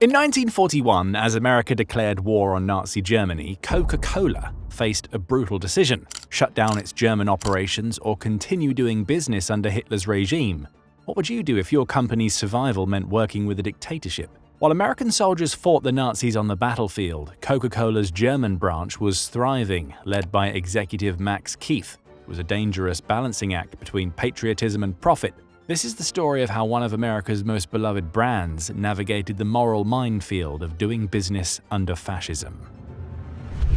In 1941, as America declared war on Nazi Germany, Coca-Cola faced a brutal decision: shut down its German operations or continue doing business under Hitler's regime. What would you do if your company's survival meant working with a dictatorship? While American soldiers fought the Nazis on the battlefield, Coca-Cola's German branch was thriving, led by executive Max Keith. It was a dangerous balancing act between patriotism and profit. This is the story of how one of America's most beloved brands navigated the moral minefield of doing business under fascism.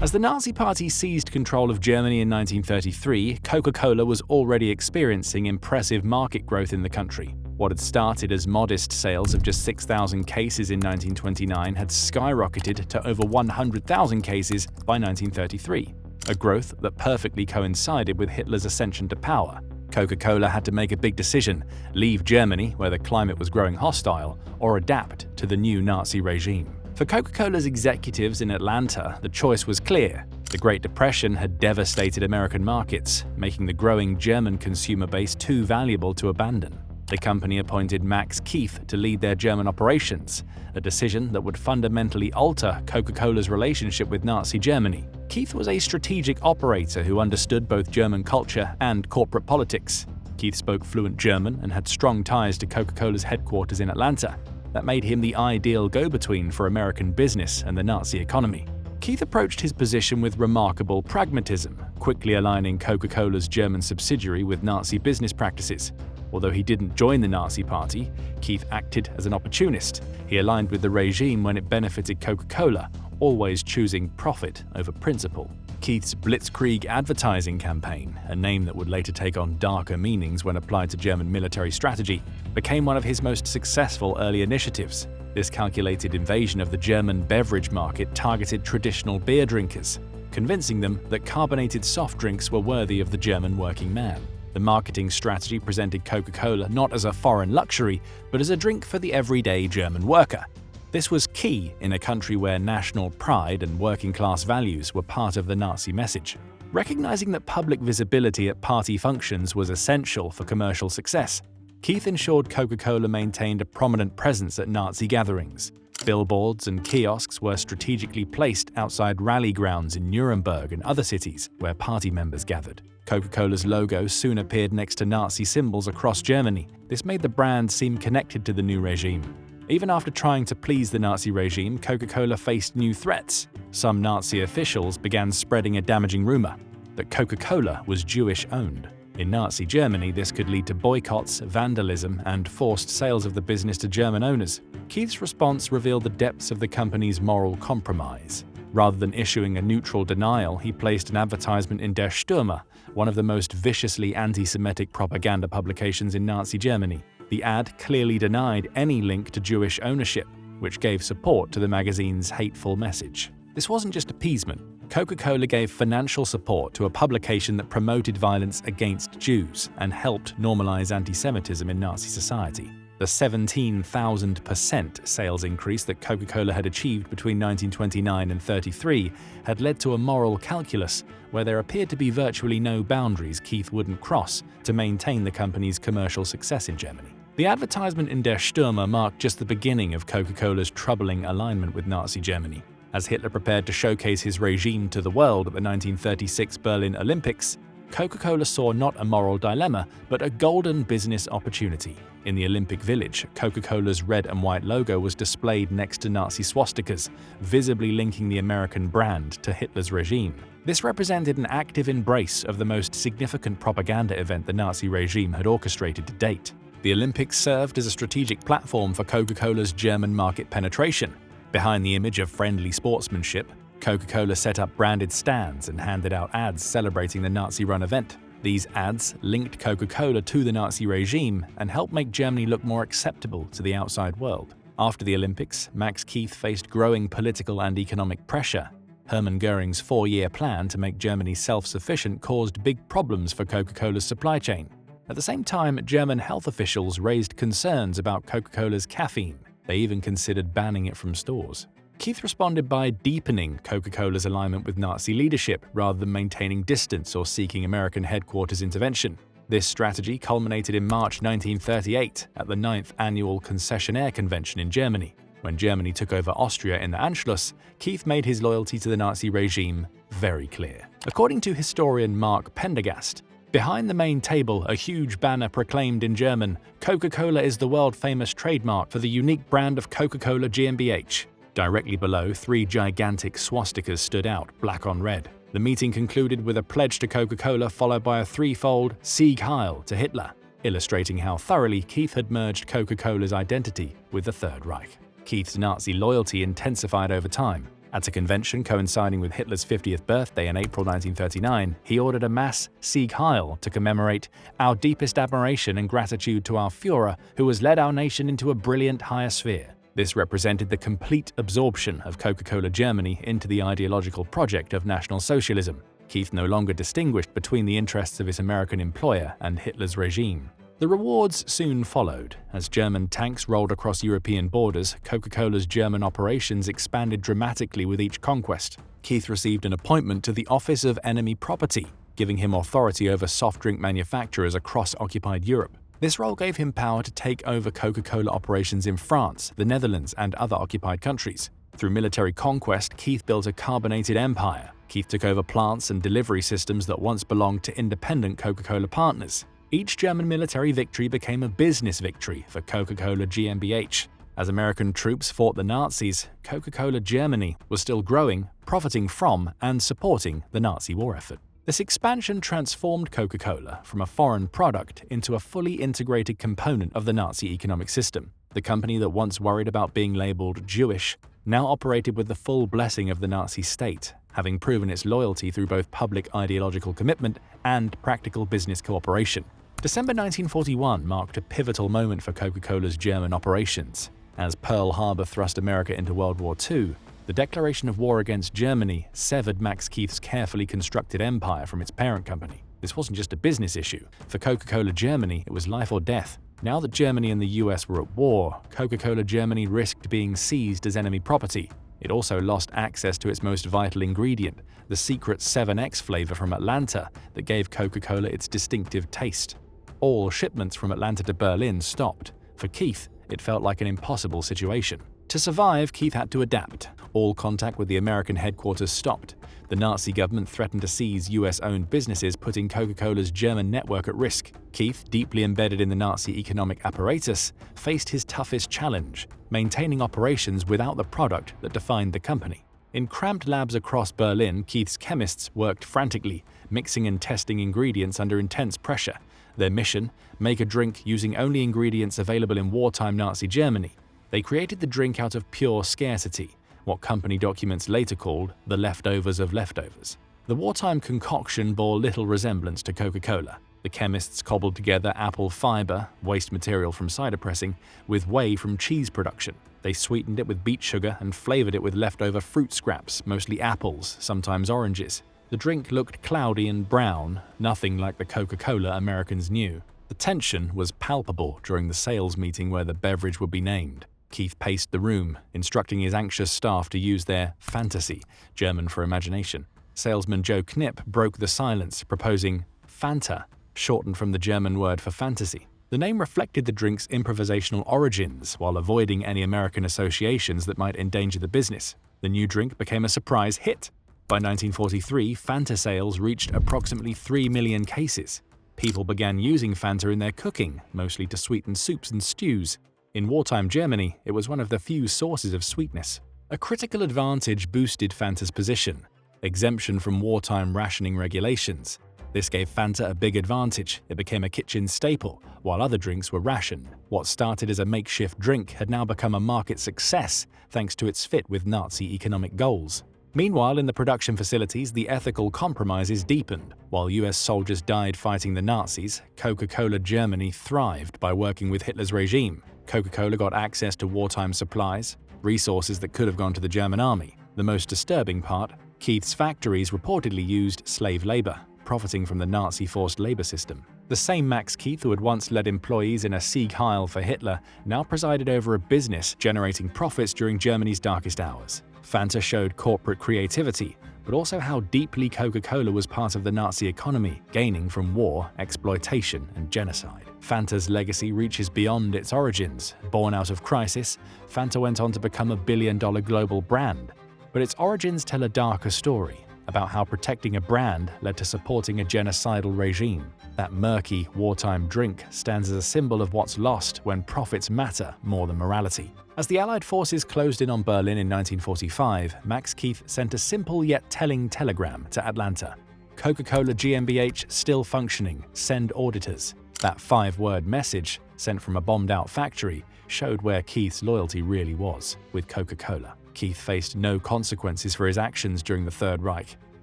As the Nazi Party seized control of Germany in 1933, Coca-Cola was already experiencing impressive market growth in the country. What had started as modest sales of just 6,000 cases in 1929 had skyrocketed to over 100,000 cases by 1933, a growth that perfectly coincided with Hitler's ascension to power. Coca-Cola had to make a big decision: leave Germany, where the climate was growing hostile, or adapt to the new Nazi regime. For Coca-Cola's executives in Atlanta, the choice was clear. The Great Depression had devastated American markets, making the growing German consumer base too valuable to abandon. The company appointed Max Keith to lead their German operations, a decision that would fundamentally alter Coca-Cola's relationship with Nazi Germany. Keith was a strategic operator who understood both German culture and corporate politics. Keith spoke fluent German and had strong ties to Coca-Cola's headquarters in Atlanta. That made him the ideal go-between for American business and the Nazi economy. Keith approached his position with remarkable pragmatism, quickly aligning Coca-Cola's German subsidiary with Nazi business practices. Although he didn't join the Nazi Party, Keith acted as an opportunist. He aligned with the regime when it benefited Coca-Cola, always choosing profit over principle. Keith's Blitzkrieg advertising campaign, a name that would later take on darker meanings when applied to German military strategy, became one of his most successful early initiatives. This calculated invasion of the German beverage market targeted traditional beer drinkers, convincing them that carbonated soft drinks were worthy of the German working man. The marketing strategy presented Coca-Cola not as a foreign luxury, but as a drink for the everyday German worker. This was key in a country where national pride and working-class values were part of the Nazi message. Recognizing that public visibility at party functions was essential for commercial success, Keith ensured Coca-Cola maintained a prominent presence at Nazi gatherings. Billboards and kiosks were strategically placed outside rally grounds in Nuremberg and other cities where party members gathered. Coca-Cola's logo soon appeared next to Nazi symbols across Germany. This made the brand seem connected to the new regime. Even after trying to please the Nazi regime, Coca-Cola faced new threats. Some Nazi officials began spreading a damaging rumor that Coca-Cola was Jewish-owned. In Nazi Germany, this could lead to boycotts, vandalism, and forced sales of the business to German owners. Keith's response revealed the depths of the company's moral compromise. Rather than issuing a neutral denial, he placed an advertisement in Der Stürmer, one of the most viciously anti-Semitic propaganda publications in Nazi Germany. The ad clearly denied any link to Jewish ownership, which gave support to the magazine's hateful message. This wasn't just appeasement. Coca-Cola gave financial support to a publication that promoted violence against Jews and helped normalize anti-Semitism in Nazi society. The 17,000% sales increase that Coca-Cola had achieved between 1929 and 33 had led to a moral calculus where there appeared to be virtually no boundaries Keith wouldn't cross to maintain the company's commercial success in Germany. The advertisement in Der Stürmer marked just the beginning of Coca-Cola's troubling alignment with Nazi Germany. As Hitler prepared to showcase his regime to the world at the 1936 Berlin Olympics, Coca-Cola saw not a moral dilemma, but a golden business opportunity. In the Olympic Village, Coca-Cola's red and white logo was displayed next to Nazi swastikas, visibly linking the American brand to Hitler's regime. This represented an active embrace of the most significant propaganda event the Nazi regime had orchestrated to date. The Olympics served as a strategic platform for Coca-Cola's German market penetration. Behind the image of friendly sportsmanship, Coca-Cola set up branded stands and handed out ads celebrating the Nazi-run event. These ads linked Coca-Cola to the Nazi regime and helped make Germany look more acceptable to the outside world. After the Olympics, Max Keith faced growing political and economic pressure. Hermann Göring's four-year plan to make Germany self-sufficient caused big problems for Coca-Cola's supply chain. At the same time, German health officials raised concerns about Coca-Cola's caffeine. They even considered banning it from stores. Keith responded by deepening Coca-Cola's alignment with Nazi leadership rather than maintaining distance or seeking American headquarters intervention. This strategy culminated in March 1938 at the 9th Annual Concessionaire Convention in Germany. When Germany took over Austria in the Anschluss, Keith made his loyalty to the Nazi regime very clear. According to historian Mark Pendergast, behind the main table, a huge banner proclaimed in German, "Coca-Cola is the world-famous trademark for the unique brand of Coca-Cola GmbH." Directly below, 3 gigantic swastikas stood out, black on red. The meeting concluded with a pledge to Coca-Cola followed by a threefold Sieg Heil to Hitler, illustrating how thoroughly Keith had merged Coca-Cola's identity with the Third Reich. Keith's Nazi loyalty intensified over time. At a convention coinciding with Hitler's 50th birthday in April 1939, he ordered a mass Sieg Heil to commemorate "our deepest admiration and gratitude to our Führer, who has led our nation into a brilliant higher sphere." This represented the complete absorption of Coca-Cola Germany into the ideological project of National Socialism. Keith no longer distinguished between the interests of his American employer and Hitler's regime. The rewards soon followed. As German tanks rolled across European borders, Coca-Cola's German operations expanded dramatically with each conquest. Keith received an appointment to the Office of Enemy Property, giving him authority over soft drink manufacturers across occupied Europe. This role gave him power to take over Coca-Cola operations in France, the Netherlands, and other occupied countries. Through military conquest, Keith built a carbonated empire. Keith took over plants and delivery systems that once belonged to independent Coca-Cola partners. Each German military victory became a business victory for Coca-Cola GmbH. As American troops fought the Nazis, Coca-Cola Germany was still growing, profiting from and supporting the Nazi war effort. This expansion transformed Coca-Cola from a foreign product into a fully integrated component of the Nazi economic system. The company that once worried about being labeled Jewish now operated with the full blessing of the Nazi state, having proven its loyalty through both public ideological commitment and practical business cooperation. December 1941 marked a pivotal moment for Coca-Cola's German operations. As Pearl Harbor thrust America into World War II, the declaration of war against Germany severed Max Keith's carefully constructed empire from its parent company. This wasn't just a business issue. For Coca-Cola Germany, it was life or death. Now that Germany and the US were at war, Coca-Cola Germany risked being seized as enemy property. It also lost access to its most vital ingredient, the secret 7X flavor from Atlanta that gave Coca-Cola its distinctive taste. All shipments from Atlanta to Berlin stopped. For Keith, it felt like an impossible situation. To survive, Keith had to adapt. All contact with the American headquarters stopped. The Nazi government threatened to seize US-owned businesses, putting Coca-Cola's German network at risk. Keith, deeply embedded in the Nazi economic apparatus, faced his toughest challenge, maintaining operations without the product that defined the company. In cramped labs across Berlin, Keith's chemists worked frantically, mixing and testing ingredients under intense pressure. Their mission? Make a drink using only ingredients available in wartime Nazi Germany. They created the drink out of pure scarcity, what company documents later called the leftovers of leftovers. The wartime concoction bore little resemblance to Coca-Cola. The chemists cobbled together apple fiber, waste material from cider pressing, with whey from cheese production. They sweetened it with beet sugar and flavored it with leftover fruit scraps, mostly apples, sometimes oranges. The drink looked cloudy and brown, nothing like the Coca-Cola Americans knew. The tension was palpable during the sales meeting where the beverage would be named. Keith paced the room, instructing his anxious staff to use their fantasy, German for imagination. Salesman Joe Knipp broke the silence, proposing Fanta, shortened from the German word for fantasy. The name reflected the drink's improvisational origins while avoiding any American associations that might endanger the business. The new drink became a surprise hit. By 1943, Fanta sales reached approximately 3 million cases. People began using Fanta in their cooking, mostly to sweeten soups and stews. In wartime Germany, it was one of the few sources of sweetness. A critical advantage boosted Fanta's position: exemption from wartime rationing regulations. This gave Fanta a big advantage. It became a kitchen staple, while other drinks were rationed. What started as a makeshift drink had now become a market success thanks to its fit with Nazi economic goals. Meanwhile, in the production facilities, the ethical compromises deepened. While US soldiers died fighting the Nazis, Coca-Cola Germany thrived by working with Hitler's regime. Coca-Cola got access to wartime supplies, resources that could have gone to the German army. The most disturbing part, Keith's factories reportedly used slave labor, profiting from the Nazi forced labor system. The same Max Keith who had once led employees in a Sieg Heil for Hitler now presided over a business generating profits during Germany's darkest hours. Fanta showed corporate creativity. but also how deeply Coca-Cola was part of the Nazi economy, gaining from war, exploitation, and genocide. Fanta's legacy reaches beyond its origins. Born out of crisis, Fanta went on to become a billion-dollar global brand. But its origins tell a darker story about how protecting a brand led to supporting a genocidal regime. That murky, wartime drink stands as a symbol of what's lost when profits matter more than morality. As the Allied forces closed in on Berlin in 1945, Max Keith sent a simple yet telling telegram to Atlanta. Coca-Cola GmbH still functioning, send auditors. That 5-word message, sent from a bombed-out factory, showed where Keith's loyalty really was with Coca-Cola. Keith faced no consequences for his actions during the Third Reich.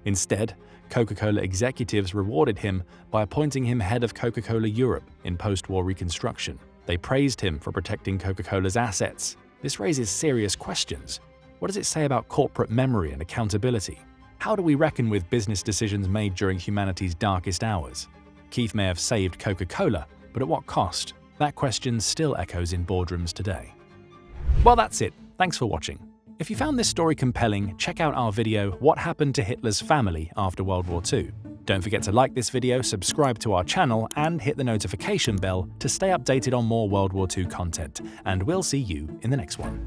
Instead, Coca-Cola executives rewarded him by appointing him head of Coca-Cola Europe in post-war reconstruction. They praised him for protecting Coca-Cola's assets. This raises serious questions. What does it say about corporate memory and accountability? How do we reckon with business decisions made during humanity's darkest hours? Keith may have saved Coca-Cola, but at what cost? That question still echoes in boardrooms today. Well, that's it. Thanks for watching. If you found this story compelling, check out our video, What Happened to Hitler's Family After World War II. Don't forget to like this video, subscribe to our channel, and hit the notification bell to stay updated on more World War II content. And we'll see you in the next one.